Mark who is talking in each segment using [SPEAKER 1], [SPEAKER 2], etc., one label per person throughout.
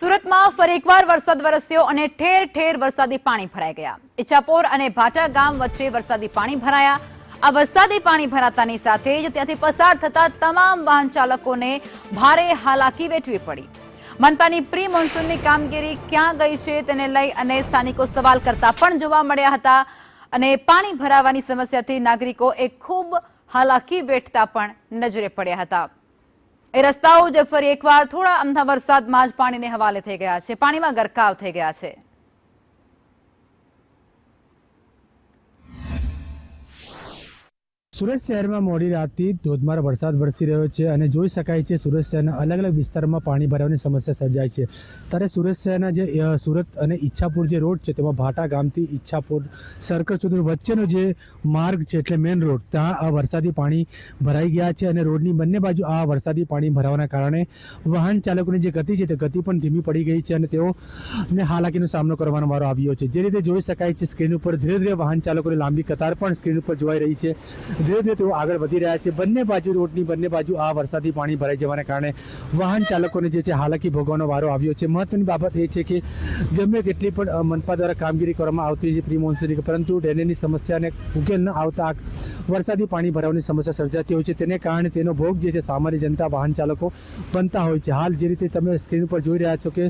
[SPEAKER 1] સુરતમાં ફરી એકવાર વરસાદ વરસ્યો અને ઠેર ઠેર વરસાદી પાણી ભરાઈ ગયા। ઈચ્છાપોર અને ભાટા ગામ વચ્ચે વરસાદી પાણી ભરાયા। આ વરસાદી પાણી ભરાતાની સાથે જ ત્યાંથી પસાર થતા તમામ વાહન ચાલકોને ભારે હાલાકી વેઠવી પડી। મનપાની પ્રી મોન્સૂનની કામગીરી ક્યાં ગઈ છે તેને લઈ અને સ્થાનિકો સવાલ કરતા પણ જોવા મળ્યા હતા અને પાણી ભરાવાની સમસ્યાથી નાગરિકો એક ખૂબ હાલાકી વેઠતા પણ નજરે પડ્યા હતા। એ રસ્તાઓ જે ફરી એકવાર થોડા અમથા વરસાદમાં જ પાણીને હવાલે થઈ ગયા છે, પાણીમાં ગરકાવ થઈ ગયા છે।
[SPEAKER 2] સુરત શહેરમાં મોડી રાતથી ધોધમાર વરસાદ વરસી રહ્યો છે અને જોઈ શકાય છે સુરત શહેરના અલગ અલગ વિસ્તારમાં પાણી ભરાવાની સમસ્યા સર્જાય છે। ત્યારે સુરત શહેરના જે સુરત અને ઈચ્છાપુર જે રોડ છે તેમાં ભાટા ગામથી ઈચ્છાપુર સર્કલ સુધી વચ્ચેનો જે માર્ગ છે એટલે મેઇન રોડ ત્યાં આ વરસાદી પાણી ભરાઈ ગયા છે અને રોડની બંને બાજુ આ વરસાદી પાણી ભરાવાના કારણે વાહન ચાલકોની જે ગતિ છે તે ગતિ પણ ધીમી પડી ગઈ છે અને તેઓને હાલાકીનો સામનો કરવાનો વારો આવ્યો છે। જે રીતે જોઈ શકાય છે સ્ક્રીન ઉપર ધીરે ધીરે વાહન ચાલકોની લાંબી કતાર પણ સ્ક્રીન ઉપર જોવાઈ રહી છે। ધીરે ધીરે તેઓ આગળ વધી રહ્યા છે। બંને બાજુ રોડની બંને બાજુ આ વરસાદી પાણી ભરાઈ જવાને કારણે વાહન ચાલકોને જે છે હાલાકી ભોગવવાનો વારો આવ્યો છે। મહત્વની બાબત એ છે કે ગમે તેટલી પણ મનપા દ્વારા કામગીરી કરવામાં આવતી છે પ્રી મોન્સૂનની, પરંતુ ડ્રેનેજની સમસ્યાને ઉકેલ ન આવતા વરસાદી પાણી ભરાવાની સમસ્યા સર્જાતી હોય છે। તેને કારણે તેનો ભોગ જે છે સામાન્ય જનતા વાહન ચાલકો બનતા હોય છે। હાલ જે રીતે તમે સ્ક્રીન ઉપર જોઈ રહ્યા છો કે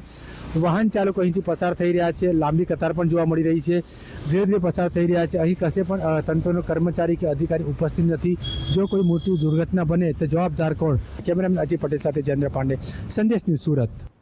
[SPEAKER 2] વાહન ચાલકો અહીંથી પસાર થઈ રહ્યા છે, લાંબી કતાર પણ જોવા મળી રહી છે, ધીરે ધીરે પસાર થઈ રહ્યા છે। અહીં કશે પણ તંત્રનો કર્મચારી કે અધિકારી ઉપસ્થિત નથી। જો કોઈ મોટી દુર્ઘટના બને તો જવાબદાર કોણ? કેમેરામેન અજય પટેલ સાથે જયેન્દ્ર પાંડે, સંદેશ ન્યૂઝ, સુરત।